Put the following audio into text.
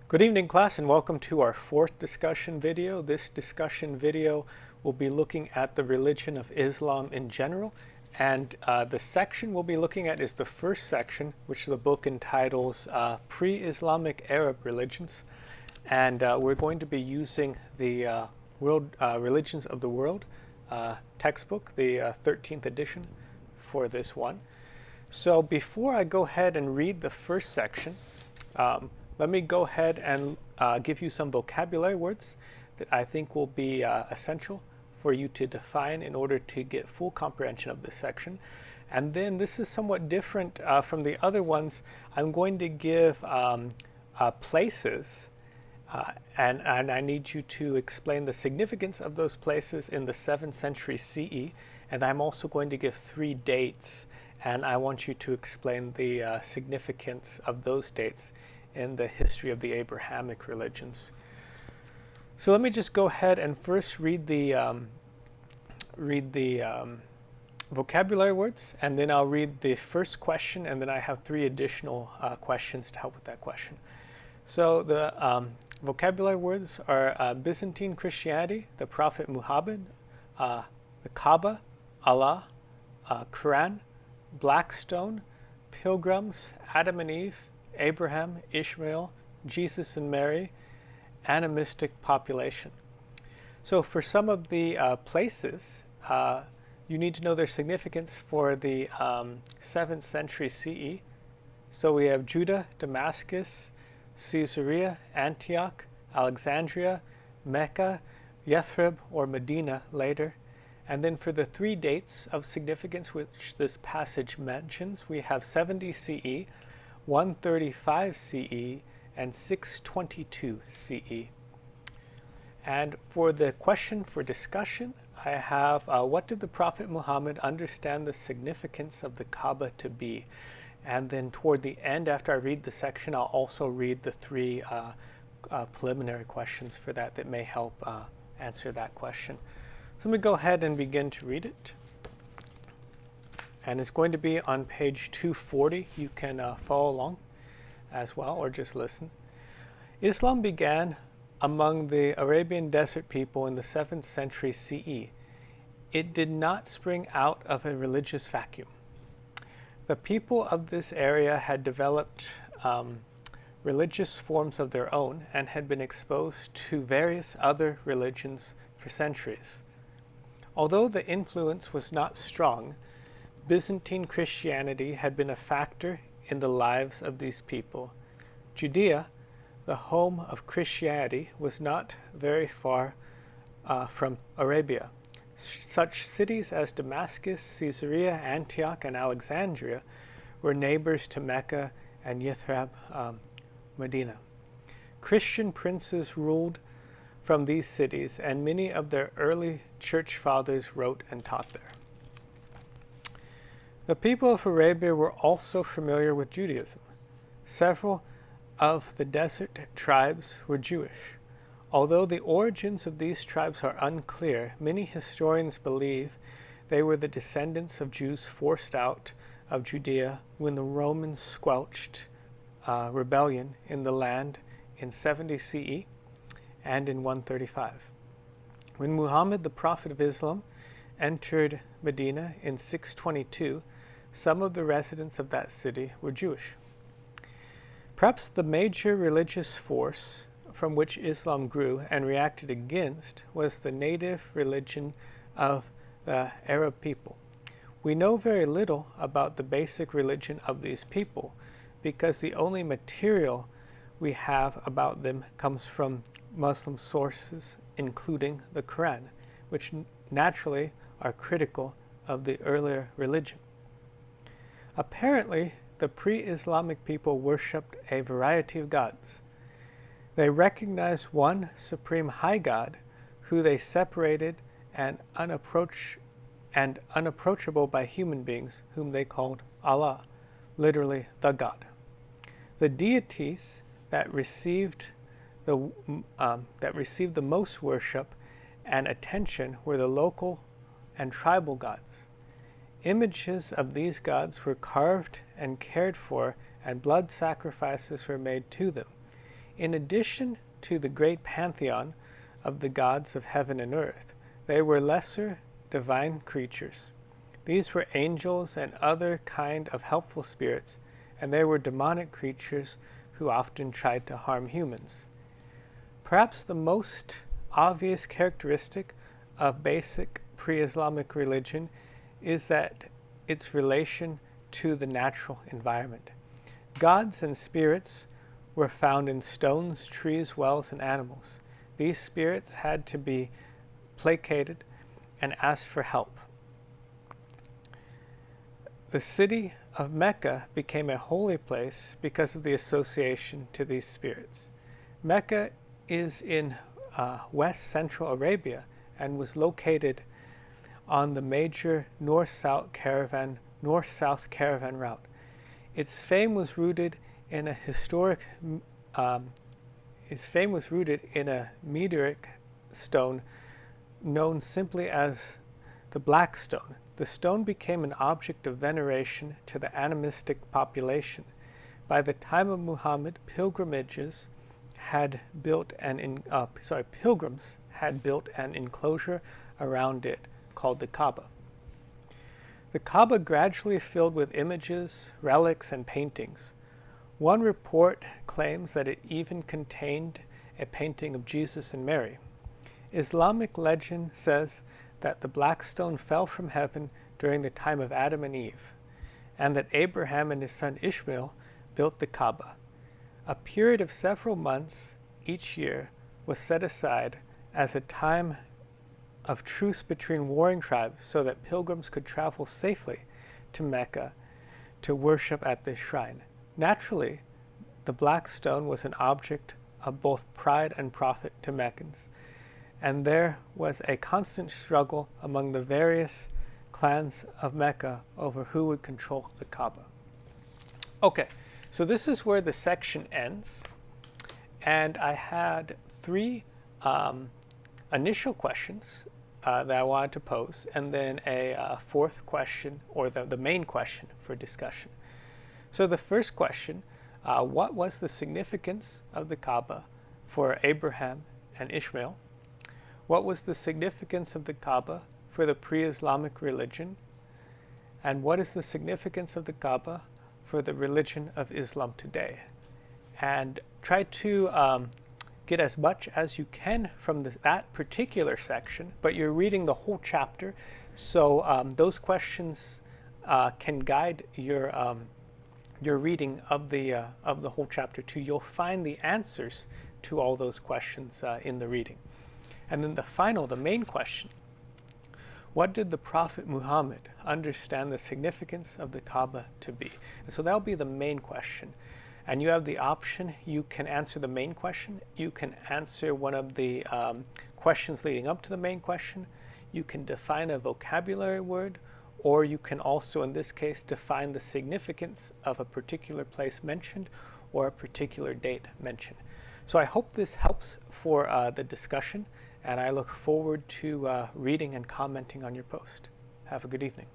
Good evening, class, and welcome to our fourth discussion video. This discussion video will be looking at the religion of Islam in general, and the section we'll be looking at is the first section, which the book entitles Pre-Islamic Arab Religions, and we're going to be using the World Religions of the World textbook, the 13th edition, for this one. So before I go ahead and read the first section, let me go ahead and give you some vocabulary words that I think will be essential for you to define in order to get full comprehension of this section. And then this is somewhat different from the other ones. I'm going to give places, and I need you to explain the significance of those places in the 7th century CE. And I'm also going to give 3 dates, and I want you to explain the significance of those dates in the history of the Abrahamic religions. So let me just go ahead and first read the vocabulary words, and then I'll read the first question, and then I have 3 additional questions to help with that question. So the vocabulary words are Byzantine Christianity, the Prophet Muhammad, the Kaaba, Allah, Quran, Blackstone, pilgrims, Adam and Eve, Abraham, Ishmael, Jesus and Mary, animistic population. So for some of the places, you need to know their significance for the 7th century CE. So we have Judah, Damascus, Caesarea, Antioch, Alexandria, Mecca, Yathrib or Medina later. And then for the 3 dates of significance which this passage mentions, we have 70 CE, 135 CE, and 622 CE. And for the question for discussion, I have what did the Prophet Muhammad understand the significance of the Kaaba to be? And then toward the end, after I read the section, I'll also read the 3 preliminary questions for that may help answer that question. So let me go ahead and begin to read it. And it's going to be on page 240. You can follow along as well, or just listen. Islam began among the Arabian desert people in the 7th century CE. It did not spring out of a religious vacuum. The people of this area had developed religious forms of their own and had been exposed to various other religions for centuries. Although the influence was not strong, Byzantine Christianity had been a factor in the lives of these people. Judea, the home of Christianity, was not very far from Arabia. Such cities as Damascus, Caesarea, Antioch, and Alexandria were neighbors to Mecca and Yathrib, Medina. Christian princes ruled from these cities, and many of their early church fathers wrote and taught there. The people of Arabia were also familiar with Judaism. Several of the desert tribes were Jewish. Although the origins of these tribes are unclear, many historians believe they were the descendants of Jews forced out of Judea when the Romans squelched rebellion in the land in 70 CE and in 135. When Muhammad, the prophet of Islam, entered Medina in 622, some of the residents of that city were Jewish. Perhaps the major religious force from which Islam grew and reacted against was the native religion of the Arab people. We know very little about the basic religion of these people because the only material we have about them comes from Muslim sources, including the Quran, which naturally are critical of the earlier religion. Apparently, the pre-Islamic people worshipped a variety of gods. They recognized one supreme high god who they separated and unapproachable by human beings, whom they called Allah, literally the God. The deities that received the most worship and attention were the local and tribal gods. Images of these gods were carved and cared for, and blood sacrifices were made to them. In addition to the great pantheon of the gods of heaven and earth, there were lesser divine creatures. These were angels and other kind of helpful spirits, and there were demonic creatures who often tried to harm humans. Perhaps the most obvious characteristic of basic pre-Islamic religion is that its relation to the natural environment. Gods and spirits were found in stones, trees, wells, and animals. These spirits had to be placated and asked for help. The city of Mecca became a holy place because of the association to these spirits. Mecca is in west central Arabia and was located on the major north-south caravan route. Its fame was rooted in a meteoric stone known simply as the Black Stone. The stone became an object of veneration to the animistic population. By the time of Muhammad, pilgrims had built an enclosure around it called the Kaaba. The Kaaba gradually filled with images, relics, and paintings. One report claims that it even contained a painting of Jesus and Mary. Islamic legend says that the black stone fell from heaven during the time of Adam and Eve, and that Abraham and his son Ishmael built the Kaaba. A period of several months each year was set aside as a time of truce between warring tribes so that pilgrims could travel safely to Mecca to worship at this shrine. Naturally, the black stone was an object of both pride and profit to Meccans, and there was a constant struggle among the various clans of Mecca over who would control the Kaaba. Okay, so this is where the section ends, and I had three initial questions that I wanted to pose, and then a fourth question, or the main question for discussion. So the first question, what was the significance of the Kaaba for Abraham and Ishmael? What was the significance of the Kaaba for the pre-Islamic religion? And what is the significance of the Kaaba for the religion of Islam today? And try to get as much as you can from that particular section, but you're reading the whole chapter, so those questions can guide your reading of the whole chapter too. You'll find the answers to all those questions in the reading. And then the main question: what did the Prophet Muhammad understand the significance of the Kaaba to be? And so that'll be the main question. And you have the option, you can answer the main question, you can answer one of the questions leading up to the main question, you can define a vocabulary word, or you can also, in this case, define the significance of a particular place mentioned or a particular date mentioned. So I hope this helps for the discussion, and I look forward to reading and commenting on your post. Have a good evening.